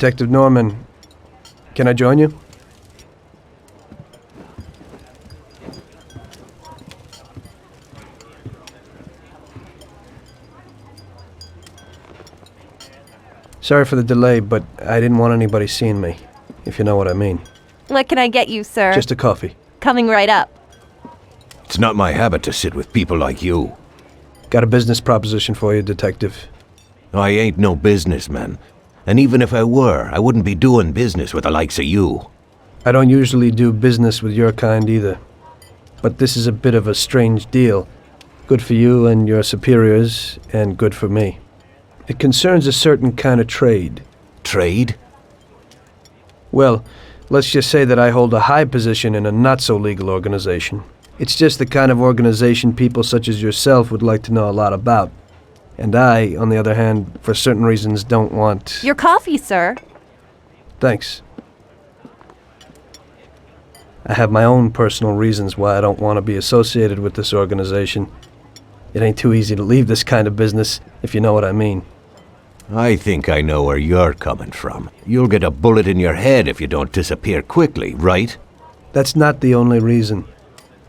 Detective Norman. Can I join you? Sorry for the delay, but I didn't want anybody seeing me, if you know what I mean. What can I get you, sir? Just a coffee. Coming right up. It's not my habit to sit with people like you. Got a business proposition for you, Detective. I ain't no businessman. And even if I were, I wouldn't be doing business with the likes of you. I don't usually do business with your kind either. But this is a bit of a strange deal. Good for you and your superiors, and good for me. It concerns a certain kind of trade. Trade? Well, let's just say that I hold a high position in a not-so-legal organization. It's just the kind of organization people such as yourself would like to know a lot about. And I, on the other hand, for certain reasons don't want... Your coffee, sir. Thanks. I have my own personal reasons why I don't want to be associated with this organization. It ain't too easy to leave this kind of business, if you know what I mean. I think I know where you're coming from. You'll get a bullet in your head if you don't disappear quickly, right? That's not the only reason.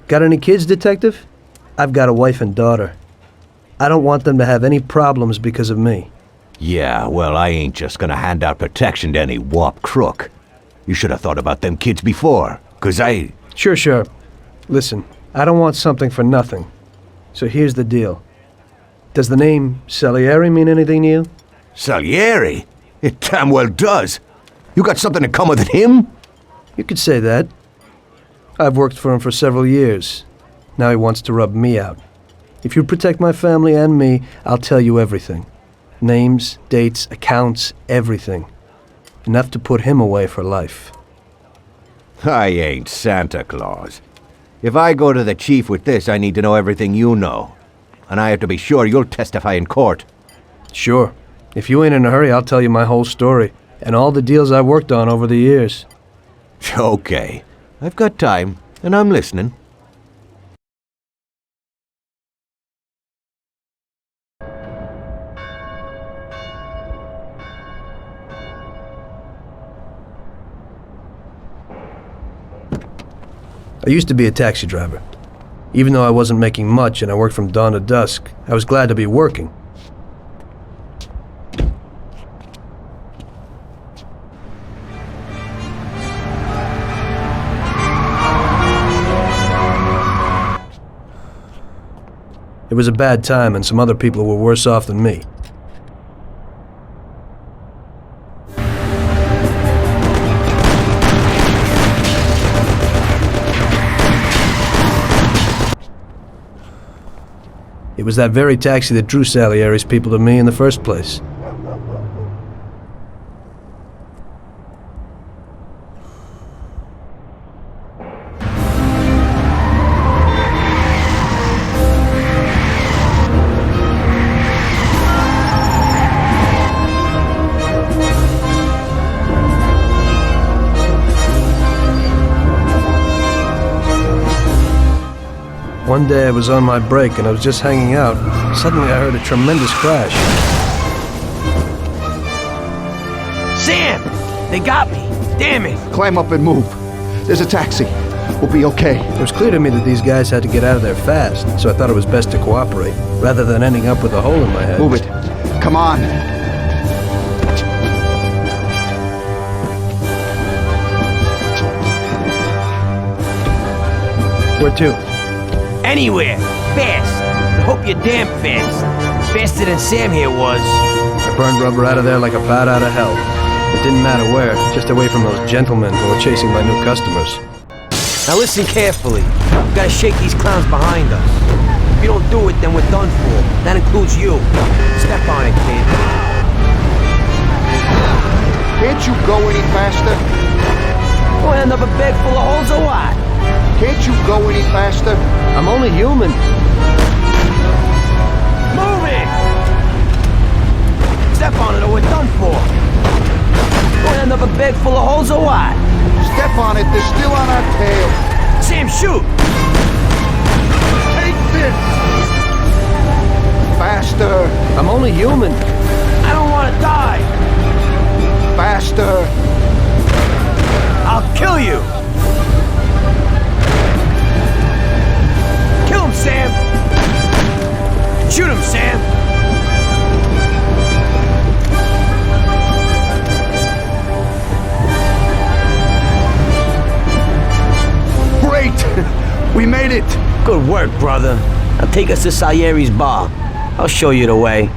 Got any kids, Detective? I've got a wife and daughter. I don't want them to have any problems because of me. Yeah, well, I ain't just gonna hand out protection to any wop crook. You should have thought about them kids before, 'cause I... Sure. Listen, I don't want something for nothing. So here's the deal. Does the name Salieri mean anything to you? Salieri? It damn well does. You got something in common with him? You could say that. I've worked for him for several years. Now he wants to rub me out. If you protect my family and me, I'll tell you everything. Names, dates, accounts, everything. Enough to put him away for life. I ain't Santa Claus. If I go to the chief with this, I need to know everything you know. And I have to be sure you'll testify in court. Sure. If you ain't in a hurry, I'll tell you my whole story, and all the deals I worked on over the years. Okay. I've got time, and I'm listening. I used to be a taxi driver. Even though I wasn't making much and I worked from dawn to dusk, I was glad to be working. It was a bad time and some other people were worse off than me. It was that very taxi that drew Salieri's people to me in the first place. One day I was on my break and I was just hanging out. Suddenly I heard a tremendous crash. Sam! They got me! Damn it! Climb up and move. There's a taxi. We'll be okay. It was clear to me that these guys had to get out of there fast, so I thought it was best to cooperate, rather than ending up with a hole in my head. Move it. Come on. Where to? Anywhere! Fast! I hope you're damn fast. Faster than Sam here was. I burned rubber out of there like a bat out of hell. It didn't matter where, just away from those gentlemen who were chasing my new customers. Now listen carefully. We gotta shake these clowns behind us. If you don't do it, then we're done for. That includes you. Step on it, kid. Can't you go any faster? We'll end up a bed full of holes or what? Can't you go any faster? I'm only human. Move it! Step on it or we're done for. We'll end up a bed full of holes or what? Step on it, they're still on our tail. Sam, shoot! Take this! Faster! I'm only human. I don't want to die. Faster! Victor! I'll kill you! Kill him, Sam! Shoot him, Sam! Great! We made it! Good work, brother. Now take us to Salieri's bar. I'll show you the way.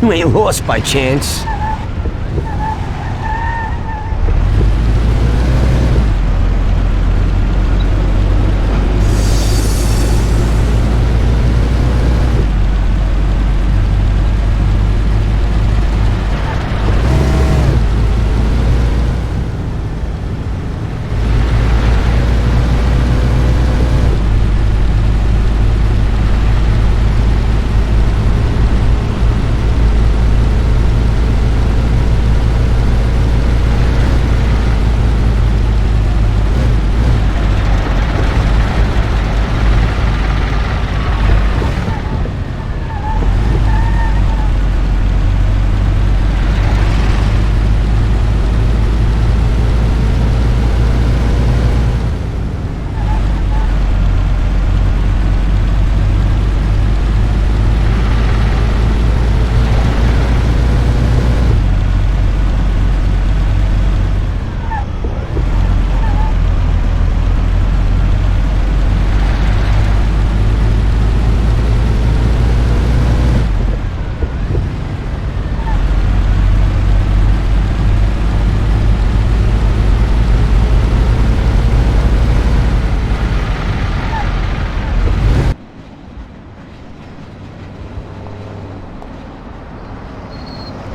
You ain't lost by chance.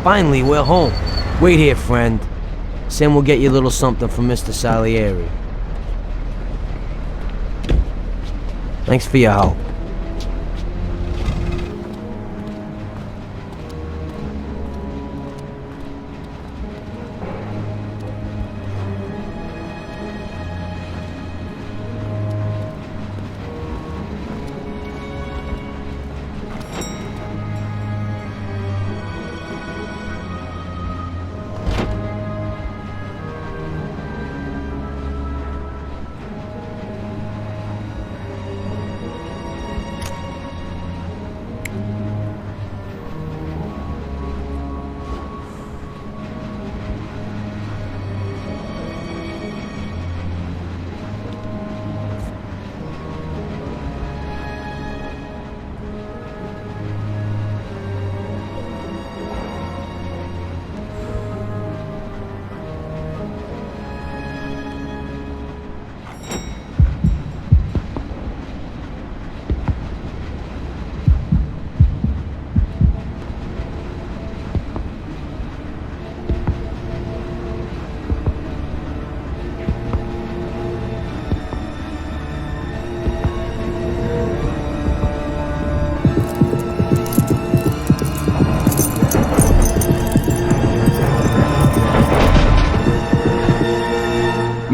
Finally, we're home. Wait here, friend. Sam will get you a little something from Mr. Salieri. Thanks for your help.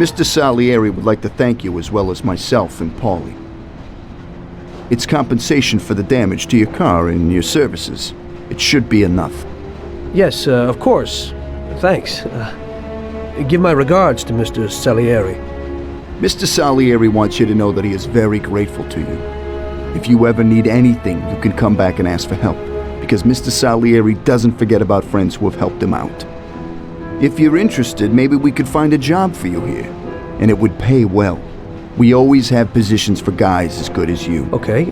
Mr. Salieri would like to thank you as well as myself and Paulie. It's compensation for the damage to your car and your services. It should be enough. Yes, of course. Thanks. Give my regards to Mr. Salieri. Mr. Salieri wants you to know that he is very grateful to you. If you ever need anything, you can come back and ask for help, because Mr. Salieri doesn't forget about friends who have helped him out. If you're interested, maybe we could find a job for you here, and it would pay well. We always have positions for guys as good as you. Okay.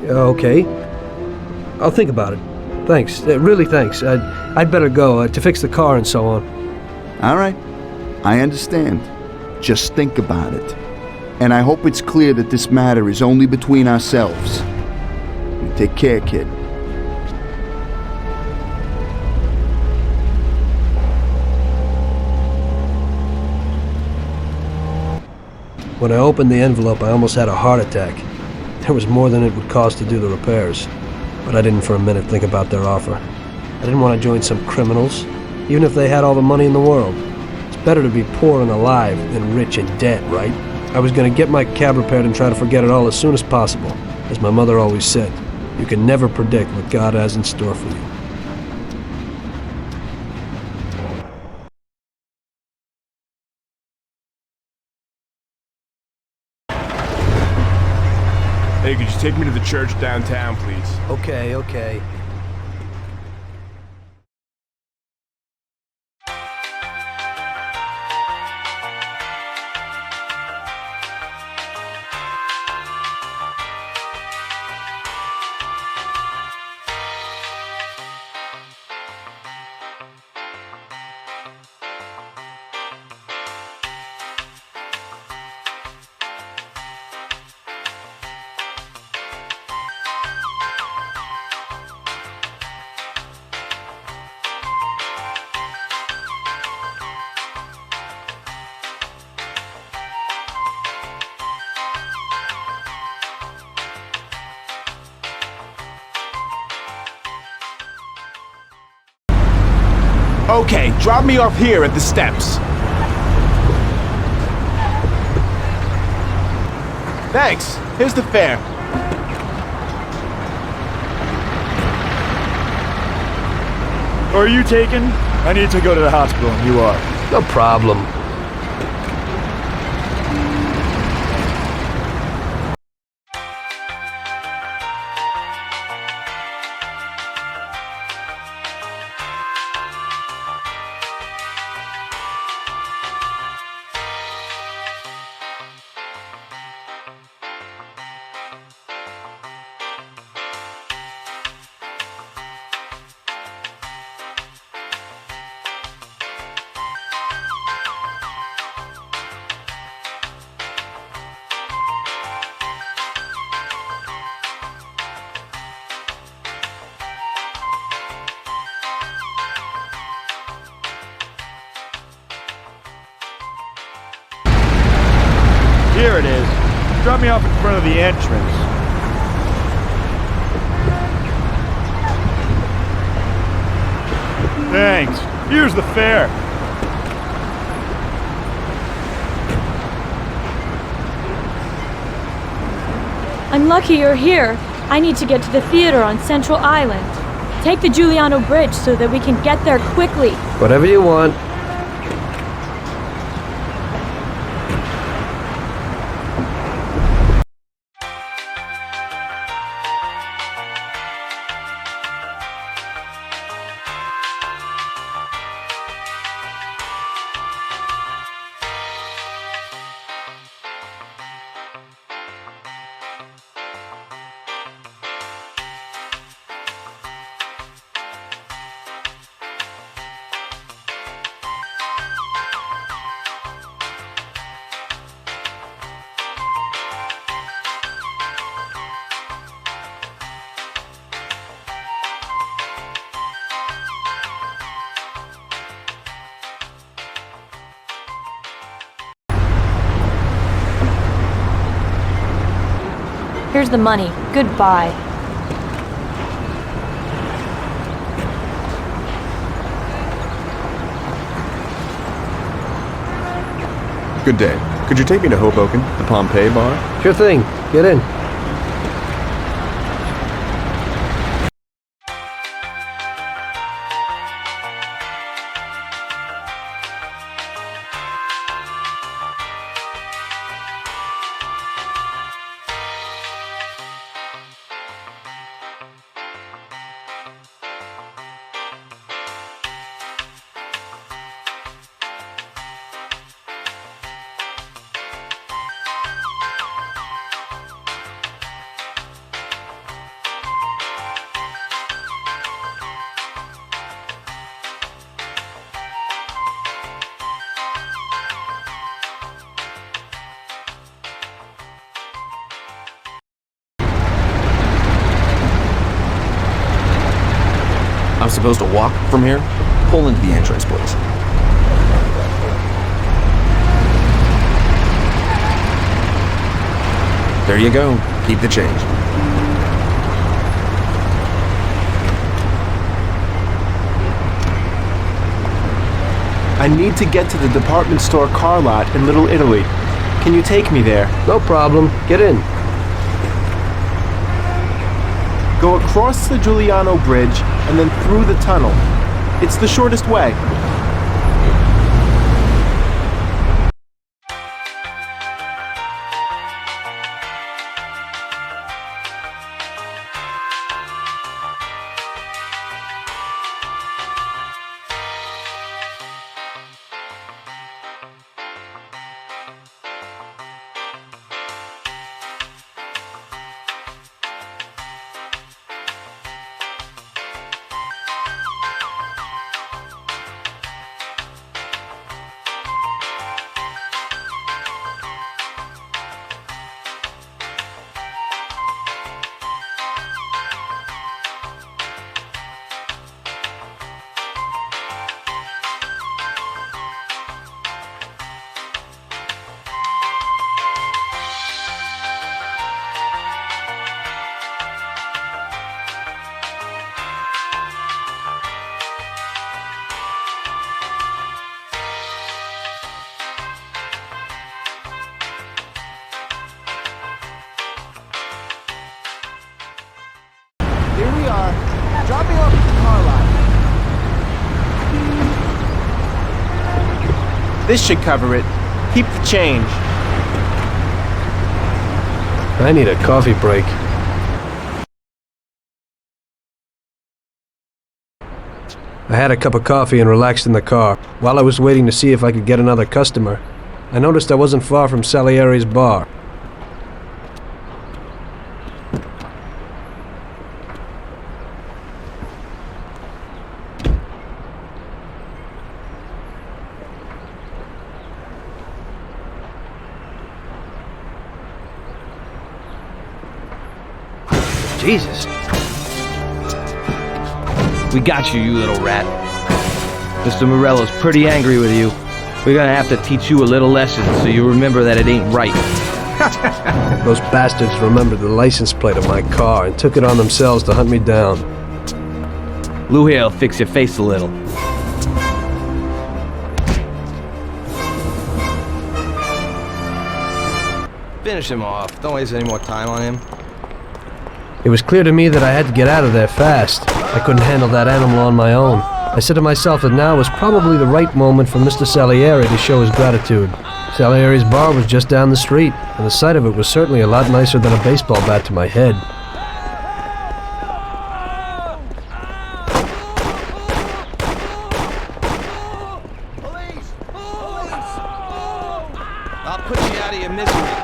I'll think about it. Thanks. Really thanks. I'd better go to fix the car and so on. All right. I understand. Just think about it. And I hope it's clear that this matter is only between ourselves. You take care, kid. When I opened the envelope, I almost had a heart attack. There was more than it would cost to do the repairs. But I didn't for a minute think about their offer. I didn't want to join some criminals, even if they had all the money in the world. It's better to be poor and alive than rich and dead, right? I was going to get my cab repaired and try to forget it all as soon as possible. As my mother always said, you can never predict what God has in store for you. Hey, could you take me to the church downtown, please? Okay. Okay, drop me off here at the steps. Thanks. Here's the fare. Are you taken? I need to go to the hospital and you are. No problem. Here it is. Drop me off in front of the entrance. Thanks. Here's the fare. I'm lucky you're here. I need to get to the theater on Central Island. Take the Giuliano Bridge so that we can get there quickly. Whatever you want. Here's the money. Goodbye. Good day. Could you take me to Hoboken, the Pompeii bar? Sure thing. Get in. I'm supposed to walk from here? Pull into the entrance, please. There you go. Keep the change. I need to get to the department store car lot in Little Italy. Can you take me there? No problem. Get in. Go across the Giuliano Bridge and then through the tunnel. It's the shortest way. Here we are. Drop me off at the car lot. This should cover it. Keep the change. I need a coffee break. I had a cup of coffee and relaxed in the car. While I was waiting to see if I could get another customer, I noticed I wasn't far from Salieri's bar. Jesus. We got you, you little rat. Mr. Morello's pretty angry with you. We're gonna have to teach you a little lesson so you remember that it ain't right. Those bastards remembered the license plate of my car and took it on themselves to hunt me down. Lou here'll fix your face a little. Finish him off. Don't waste any more time on him. It was clear to me that I had to get out of there fast. I couldn't handle that animal on my own. I said to myself that now was probably the right moment for Mr. Salieri to show his gratitude. Salieri's bar was just down the street, and the sight of it was certainly a lot nicer than a baseball bat to my head. Police! Police! I'll put you out of your misery.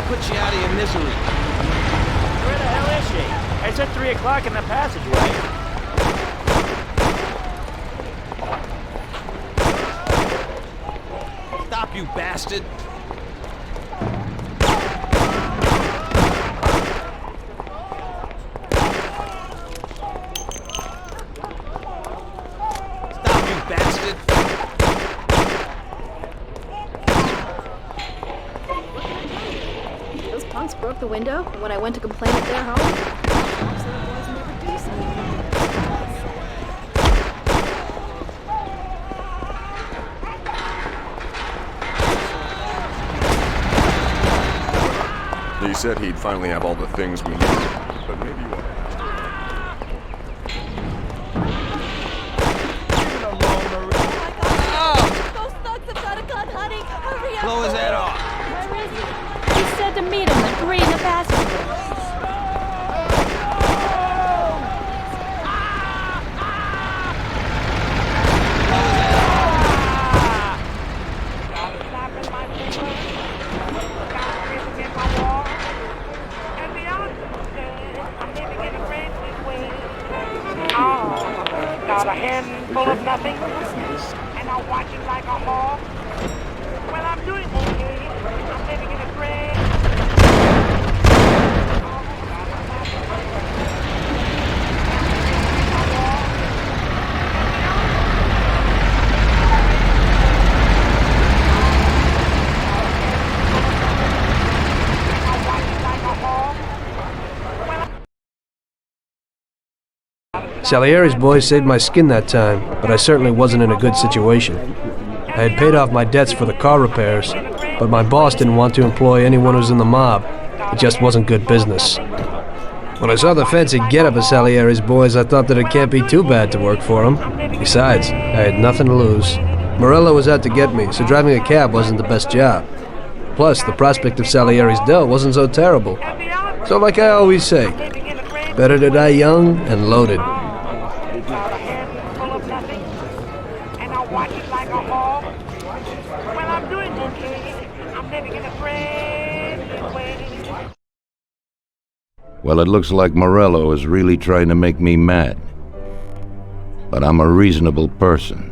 Put you out of your misery. Where the hell is she? I said 3 o'clock in the passageway. Stop, you bastard! Stop, you bastard! Those punks broke the window when I went to complain at their home. He said he'd finally have all the things we need, but maybe you Blow his head off. Where is he? He said to meet him at 3 in the passageway. Got a handful of nothing, and I'm watching like a hawk. Well, I'm doing okay. I'm living in a great. Salieri's boys saved my skin that time, but I certainly wasn't in a good situation. I had paid off my debts for the car repairs, but my boss didn't want to employ anyone who's in the mob. It just wasn't good business. When I saw the fancy getup of Salieri's boys, I thought that it can't be too bad to work for them. Besides, I had nothing to lose. Morello was out to get me, so driving a cab wasn't the best job. Plus, the prospect of Salieri's dough wasn't so terrible. So like I always say, better to die young and loaded. Well, it looks like Morello is really trying to make me mad. But I'm a reasonable person.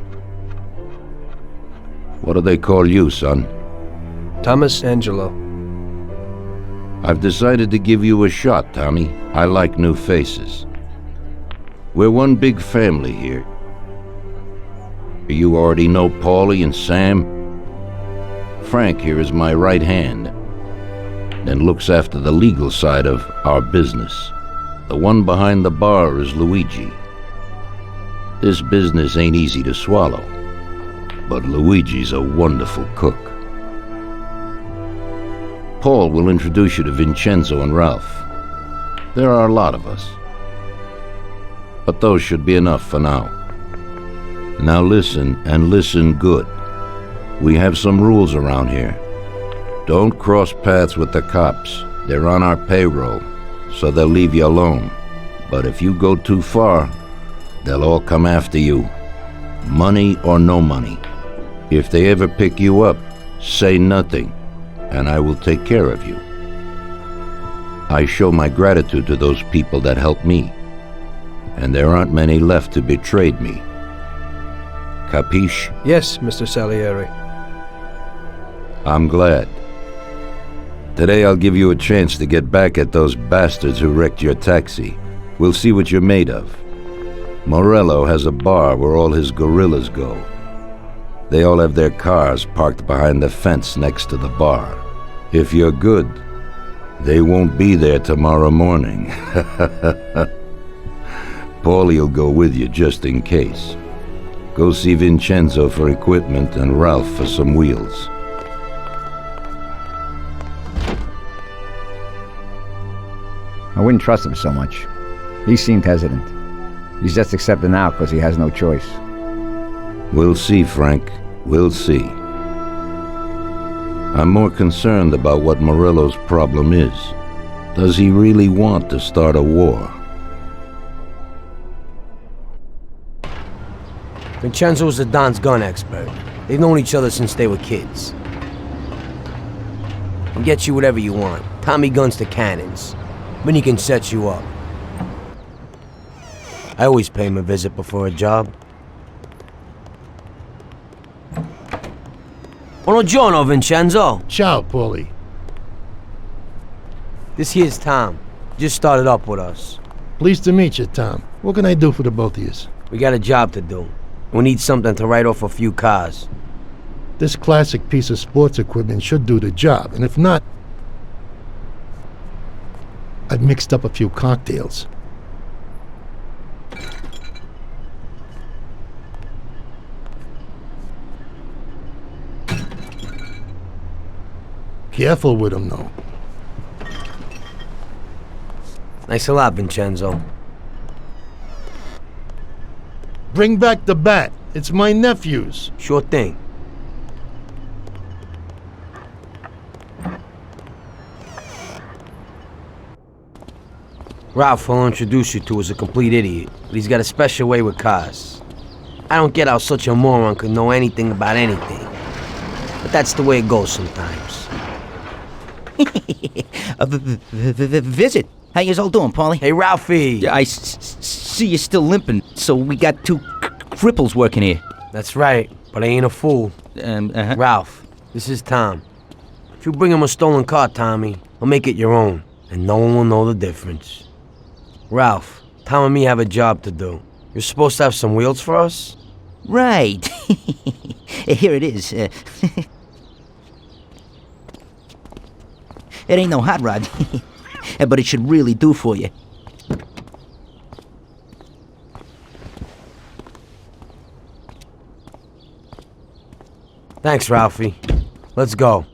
What do they call you, son? Thomas Angelo. I've decided to give you a shot, Tommy. I like new faces. We're one big family here. You already know Paulie and Sam. Frank here is my right hand, and looks after the legal side of our business. The one behind the bar is Luigi. This business ain't easy to swallow, but Luigi's a wonderful cook. Paul will introduce you to Vincenzo and Ralph. There are a lot of us, but those should be enough for now. Now listen, and listen good. We have some rules around here. Don't cross paths with the cops. They're on our payroll, so they'll leave you alone. But if you go too far, they'll all come after you. Money or no money. If they ever pick you up, say nothing, and I will take care of you. I show my gratitude to those people that helped me, and there aren't many left who betrayed me. Capiche? Yes, Mr. Salieri. I'm glad. Today I'll give you a chance to get back at those bastards who wrecked your taxi. We'll see what you're made of. Morello has a bar where all his gorillas go. They all have their cars parked behind the fence next to the bar. If you're good, they won't be there tomorrow morning. Paulie'll go with you just in case. Go see Vincenzo for equipment and Ralph for some wheels. I wouldn't trust him so much. He seemed hesitant. He's just accepting now because he has no choice. We'll see, Frank. We'll see. I'm more concerned about what Morello's problem is. Does he really want to start a war? Vincenzo's the Don's gun expert. They've known each other since they were kids. He'll get you whatever you want. Tommy guns to cannons. Then he can set you up. I always pay him a visit before a job. Buongiorno, Vincenzo. Ciao, Paulie. This here's Tom. Just started up with us. Pleased to meet you, Tom. What can I do for the both of you? We got a job to do. We need something to write off a few cars. This classic piece of sports equipment should do the job, and if not, I've mixed up a few cocktails. Careful with him, though. Thanks a lot, Vincenzo. Bring back the bat. It's my nephew's. Sure thing. Ralph, I'll introduce you to, is a complete idiot, but he's got a special way with cars. I don't get how such a moron could know anything about anything. But that's the way it goes sometimes. Visit. How you all doing, Paulie? Hey, Ralphie! I see you're still limping, so we got two cripples working here. That's right, but I ain't a fool. Ralph, this is Tom. If you bring him a stolen car, Tommy, I'll make it your own, and no one will know the difference. Ralph, Tom and me have a job to do. You're supposed to have some wheels for us? Right. Here it is. It ain't no hot rod, but it should really do for you. Thanks, Ralphie. Let's go.